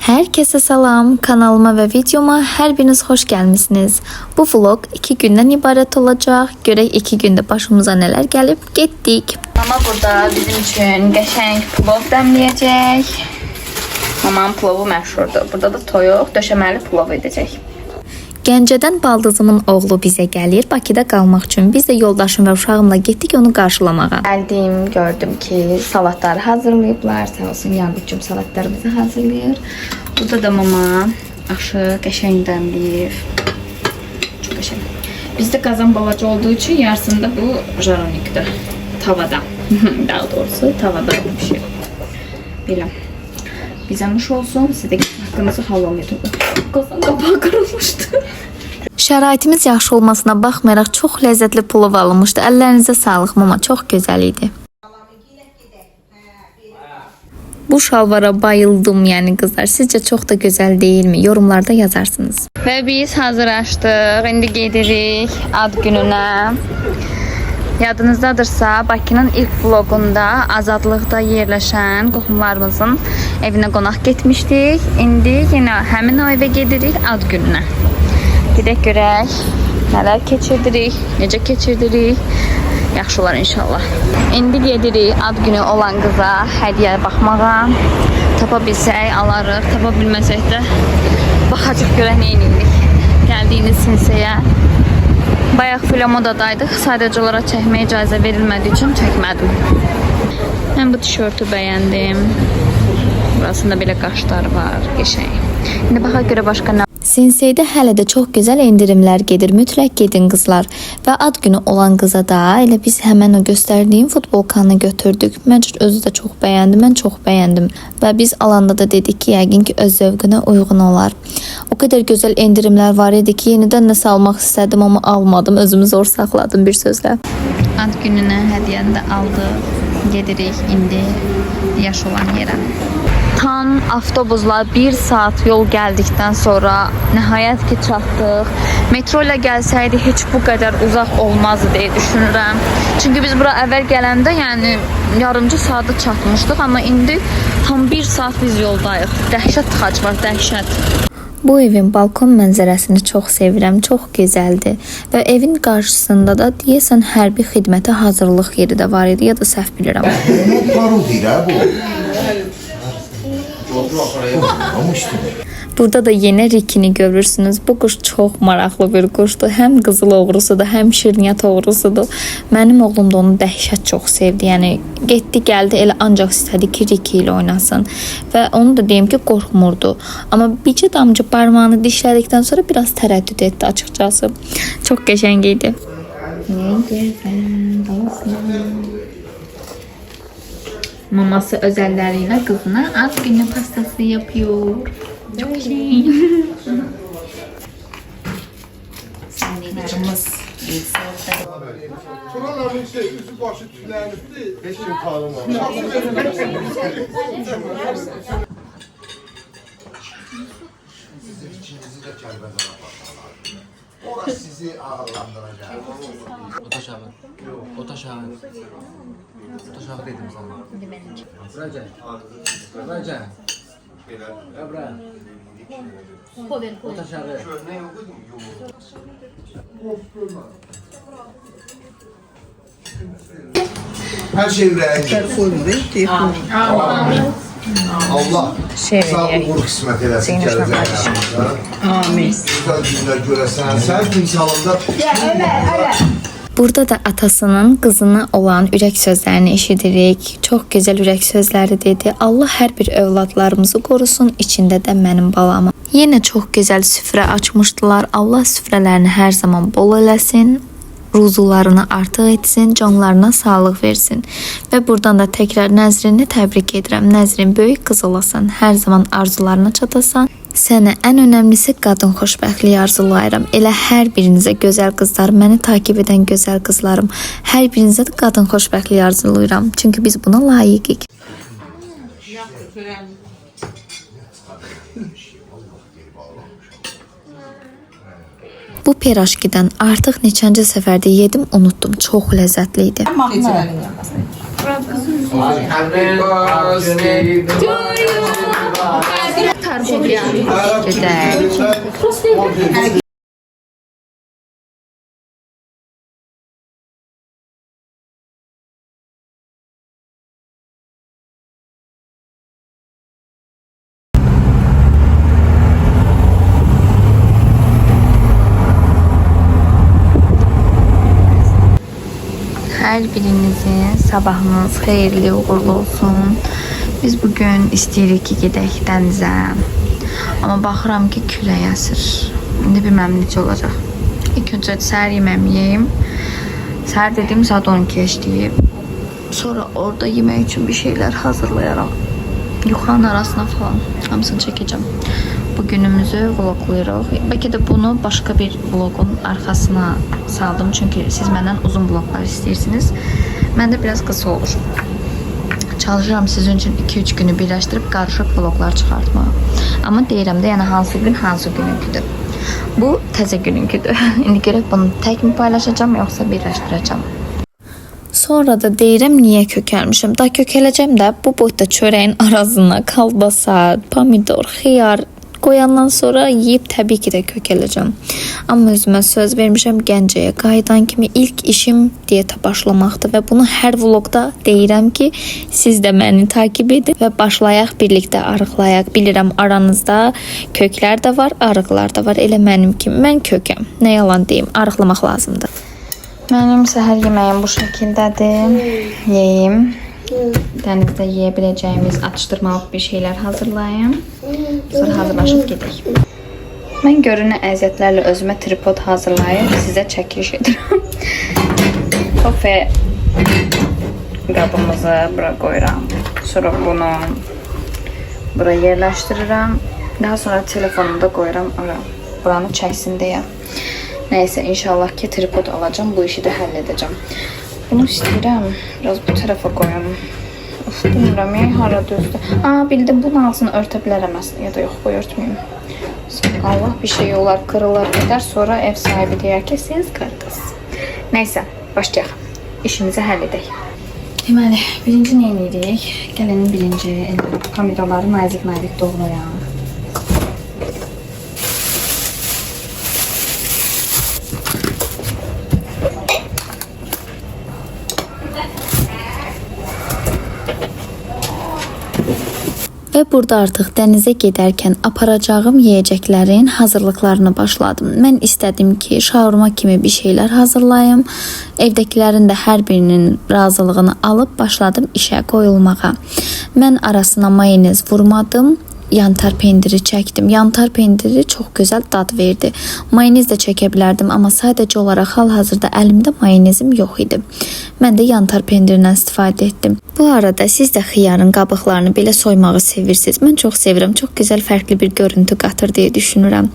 Herkese salam, kanalıma ve videoma her biriniz hoş gelmişsiniz. Bu vlog 2 günden ibaret olacak. Görək 2 günde başımıza neler gelip gittik. Mama burada bizim için qəşəng plov dəmləyəcək. Mamam plovu məşhurdur. Burada da toyuq döşəməli plov edəcək. Gəncədən baldızımın oğlu bizə gəlir. Bakıda qalmaq üçün biz də yoldaşım və uşağımla getdik onu qarşılamağa. Gəldim, gördüm ki salatları hazırlayıblar. Sağ olsun yavrucuğum salatlarımızı hazırlayır. Burada da mama aşı qəşəng dəmləyir. Çox qəşəng. Bizdə qazan balaca olduğu üçün yarısında bu jaronikdir. Tavada. Daha doğrusu tavada pişir. Belə. Bizə nuş olsun. Siz də haqqınızı halal edin. Qazan qapağı qırılmışdı. Şəraitimiz yaxşı olmasına baxmayaraq çox ləzzətli plov alınmışdı. Əllərinizə sağlıq mama, çox gözəl idi. Bu şalvara bayıldım yani kızlar. Sizce çok da güzel değil mi? Yorumlarda yazarsınız. Ve biz hazırlaşdıq. İndi gedirik ad gününə. Yadınızdadırsa Bakının ilk vlogunda Azadlıqda yerləşən qohumlarımızın evinə qonaq getmişdik. İndi yenə həmin o evə gedirik ad gününə. Gedək görək nələr keçirdirik, necə keçirdirik. Yaxşı olar inşallah. İndi gedirik ad günü olan qıza hədiyyə baxmağa. Tapa bilsək alarıq, tapa bilməsək də baxacaq görək nə edirik. Gəldiyiniz sinsəyə. Bayaq Filamodadaydık. Sadəcə olaraq çəkməyə icazə verilmədiyi üçün çəkmədim. Mən bu tişörtü bəyəndim. Burasında belə qaşlar var, qəşəng. İndi baxaq görə başqa nə. Sinsey'de hələ də çox gözəl endirimlər gedir. Mütləq gedin qızlar. Və ad günü olan qıza da elə biz həmən o göstərdiyim futbolkanı götürdük. Məncə özü də çox bəyəndi. Mən çox bəyəndim. Və biz alanda da dedik ki, yəqin ki öz zövqünə uyğun olar. O qədər gözəl endirimlər var idi ki, yenidən nəsə almaq istədim amma almadım. Özümü zor saxladım bir sözlə. Ad gününə hədiyyəni də aldıq. Gedirik indi yaş olan yerə. Tam avtobusla 1 saat yol gəldikdən sonra nəhayət ki çatdıq. Metro ilə gəlsəydi heç bu qədər uzaq olmazdı deyə düşünürəm. Çünki biz bura əvvəl gələndə yəni yarımcı saata çatmışdıq, amma indi tam 1 saat biz yoldayıq. Dəhşət tıxac var, dəhşət. Bu evin balkon mənzərəsini çox sevirəm, çox gözəldir. Və evin qarşısında da deyəsən hərbi xidmətə hazırlıq yeri də var idi, ya da səhv bilirəm. Burada da yine Rikini görürsünüz. Bu kuş çok maraqlı bir kuşdur. Hem qızıl oğrusudur, hem şirniyyat oğrusudur. Mənim oğlum da onu dəhşət çox sevdi. Yəni getdi, gəldi, elə ancaq istədi ki, Riki ilə oynasın. Və onu da deyim ki, qorxmurdu. Amma bircə damcı parmağını dişlədikdən sonra biraz tərəddüd etdi açıqcası. Çox qəşəng idi. Maması özelleriyle kızına ad günü pastası yapıyor. Çok iyi. Sandıklarımız. Buraların üstü başı tülenipti. 5 yıl pahalı var. Sizin içinizi de kerbezara patlarlar. Orası sizi ağırlandıracak. Otaş abi. Otaş abi. Otaş abi dedim sana. Raca. Raca. Ebra. Otaş abi. Her şey yüreğince. Amin. Allah sağlık uğur kısmet eləsin gələcək. Amin. Güzel günler görəsən. Sən timsalında... Burada da atasının qızına olan ürək sözlərini eşidirik. Çox gözəl ürək sözləri dedi. Allah hər bir övladlarımızı qorusun, içində də mənim balamı. Yenə çox gözəl süfrə açmışdılar. Allah süfrələrini hər zaman bol eləsin, ruzularını artıq etsin, canlarına sağlıq versin. Və buradan da təkrar Nəzrini təbrik edirəm. Nəzrin böyük qız olasan, hər zaman arzularına çatasan. Sənə ən önəmlisi qadın xoşbəxtliyi arzulayıram. Elə hər birinizə gözəl qızlar, məni takip edən gözəl qızlarım, hər birinizə də qadın xoşbəxtliyi arzulayıram. Çünki biz buna layiqik. Bu piraşkidən artıq neçənci səfərdə yedim, unuttum. Çox ləzzətli idi. Happy birthday to Gedək. Hər birinizin sabahınız xeyirli uğurlu olsun. Biz bugün istəyirik ki, gedək dənizə. Amma baxıram ki, külək əsir. İndi bilməm necə olacaq. İlk öncə səhər yeməyimi yeyim. Səhər dediyim saat 12 işləyib. Sonra orada yemək üçün bir şeylər hazırlayaram. Yuxanın arasına falan hamısını çəkəcəm. Bugünümüzü vloglayırıq. Bəlkə də bunu başqa bir vlogun arxasına saldım. Çünki siz məndən uzun vloglar istəyirsiniz. Məndə biraz qısa olur. Çalışıram sizin üçün 2-3 günü birləşdirib qarışıq vloglar çıxartmağa. Amma deyirəm də, yəni hansı gün hansı gününküdür. Bu təzə gününküdür. İndi görək bunu tək mi paylaşacağım, yoxsa birləşdirəcəm. Sonra da deyirəm niyə kökəlmişəm. Daha kökələcəm də bu boyda çörəyin arasına kalbasa, pomidor, xiyar qoyandan sonra yeyib təbii ki də kökələcəm. Amma özümə söz vermişəm Gəncəyə qayıdan kimi ilk işim diyetə başlamaqdır və bunu hər vlogda deyirəm ki, siz də məni takib edin və başlayaq birlikdə arıqlayaq. Bilirəm aranızda köklər də var, arıqlar da var. Elə mənim kimi. Mən kökəm. Nə yalan deyim, arıqlamaq lazımdır. Mənim səhər yeməyim bu şəkildədir. Yeyim. Dənizdə yeyə biləcəyimiz atışdırmalıq bir şeylər hazırlayım. Sonra hazırlaşıb gedək. Mən görünə əziyyətlərlə özümə tripod hazırlayıb sizə çəkiliş edirəm. Kofe qabımızı bura qoyuram. Sonra bunu bura yerləşdirirəm. Daha sonra telefonumu da qoyuram ora. Buranı çəksin deyə. Nəysə, inşallah ki tripod alacağım. Bu işi də həll edəcəm. Bunu istəyirəm. Biraz bu tərəfə qoyum. Of, bilmirəm, hara düzdür. Bildim, bunun altını örtə bilərəm əslində. Ya da yox, qoy örtməyim. Allah, bir şey olar, kırılar gedər. Sonra ev sahibi deyər ki, siz qırdınız. Nəysə, başlayaq. İşimizi həll edək. Deməli, birinci nə edirik? Gəlin birinci pomidorları nazik-nazik doğrayaq. Və burada artıq dənizə gedərkən aparacağım yeyəcəklərin hazırlıqlarını başladım. Mən istədim ki, şaurma kimi bir şeylər hazırlayım. Evdəkilərin də hər birinin razılığını alıb başladım işə qoyulmağa. Mən arasına mayonez vurmadım. Yantar pendiri çəkdim. Yantar pendiri çox gözəl dad verdi. Mayonez də çəkə bilərdim, amma sadəcə olaraq hal-hazırda əlimdə mayonezim yox idi. Mən də yantar pendirindən istifadə etdim. Bu arada siz də xiyarın qabıqlarını belə soymağı sevirsiniz. Mən çox sevirəm. Çox gözəl fərqli bir görüntü qatır deyə düşünürəm.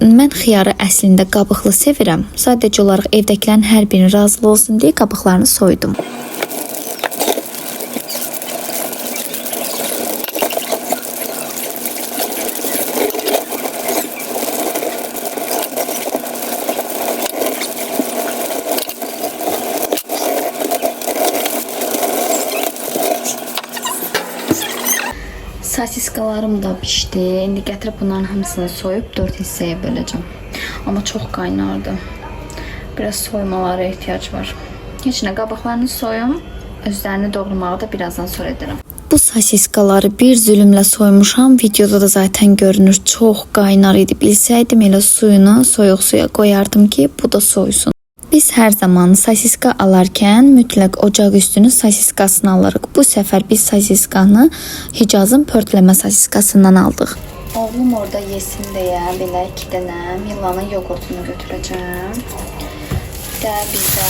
Mən xiyarı əslində qabıqlı sevirəm. Sadəcə olaraq evdəkilərin hər birinin razı olsun deyə qabıqlarını soydum. Sosiskalarım da pişdi. İndi gətirib bunların hamısını soyub 4 hissəyə böləcəm. Amma çox qaynardı. Biraz soymalara ehtiyac var. Heç nə, qabaqlarını soyum. Özlərini doğramağı da birazdan sonra edirəm. Bu sosiskaları bir zülümlə soymuşam. Videoda da zaten görünür. Çox qaynar idi. Bilsəydim elə suyunu soyuq suya qoyardım ki, bu da soysun. Biz hər zaman sosiska alarkən mütləq ocaq üstünün sosiskasını alırıq. Bu səfər biz sosiskanı Hicazın pörtləmə sosiskasından aldıq. Oğlum orada yesin deyə belə 2 dənə Milanın yoğurtunu götürəcəm. Bir də bizdə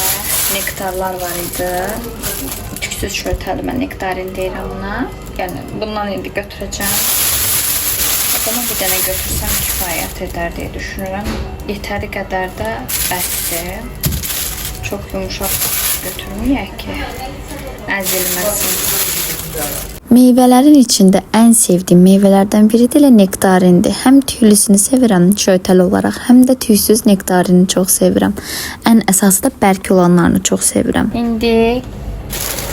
nektarlar var idi. Tüksüz şörtəli, mən nektarin deyirəm buna. Yəni bundan indi götürəcəm. Ama bir dənə götürsəm kifayət edər deyə düşünürəm. Yetəri qədər də bəsdir. Çox yumuşaq götürməyək ki, əzilməsin. Meyvələrin içində ən sevdiyim meyvələrdən biri də nektarindir. Həm tüylüsünü sevirəm şöйтəli olaraq, həm də tüysüz nektarini çox sevirəm. Ən əsası da bərk olanlarını çox sevirəm. İndi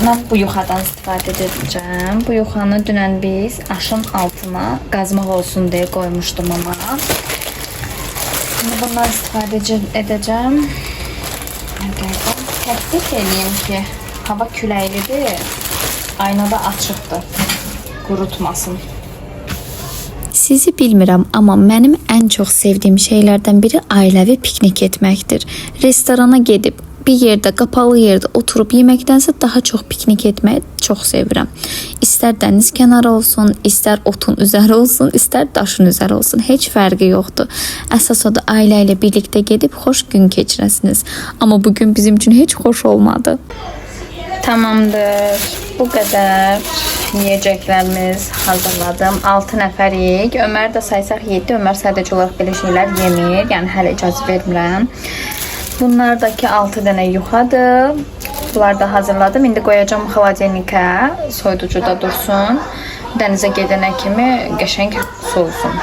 Mən bu yuxadan istifadə edəcəm. Bu yuxanı dünən biz aşın altına qazmaq olsun deyə qoymuşdum ama. Şimdi bundan istifadə edəcəm. Təklif edeyim ki, hava küləklidir. Aynada açıqdır. Qurutmasın. Sizi bilmirəm, amma mənim ən çox sevdiyim şeylərdən biri ailəvi piknik etməkdir. Restorana gedib bir yerdə, qapalı yerdə oturub yeməkdənsə daha çox piknik etməyi çox sevirəm. İstər dəniz kənarı olsun, istər otun üzəri olsun, istər daşın üzəri olsun, heç fərqi yoxdur. Əsas odur ailə ilə birlikdə gedib xoş gün keçirəsiniz. Amma bugün bizim üçün heç xoş olmadı. Tamamdır. Bu qədər yiyəcəklərimiz hazırladım. 6 nəfərik. Ömər də saysaq 7. Ömər sadəcə olaraq belə şeylər yemir. Yəni hələ icazə vermirəm. Bunlardakı 6 dənə yuxadır. Bunları da hazırladım. İndi qoyacağım xaladenikə. Soyuducuda dursun. Dənizə gedənə kimi qəşəng soğusun.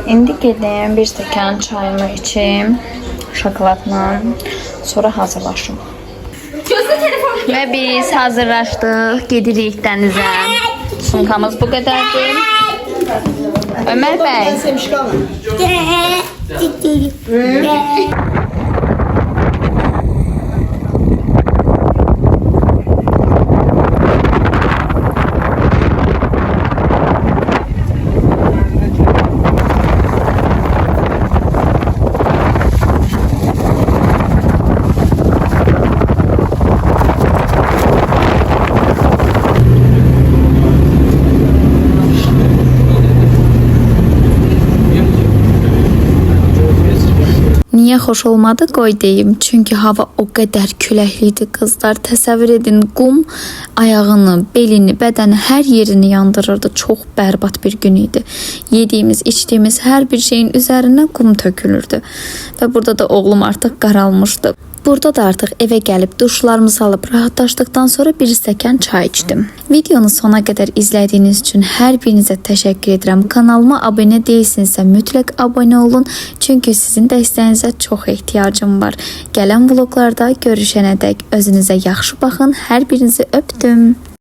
İndi gedim bir stəkan çayımı içim. Şokoladla. Sonra hazırlaşım. Və biz hazırlaşdıq. Gedirik dənizə. Sumkamız bu qədərdir. Ömər bəy. Niyə xoş olmadı qoy deyim. Çünki hava o qədər küləkli idi qızlar. Təsəvvür edin, qum ayağını, belini, bədəni, hər yerini yandırırdı. Çox bərbad bir gün idi. Yediyimiz, içdiyimiz hər bir şeyin üzərinə qum tökülürdü. Və burada da oğlum artıq qaralmışdı. Burada da artıq evə gəlib duşlarımızı alıb rahatlaşdıqdan sonra bir stəkan çay içdim. Videonu sona qədər izlədiyiniz üçün hər birinizə təşəkkür edirəm. Kanalıma abunə deyilsinizsə mütləq abunə olun. Çünki sizin dəstəyinizə çox ehtiyacım var. Gələn vloglarda görüşənədək özünüzə yaxşı baxın. Hər birinizi öpdüm.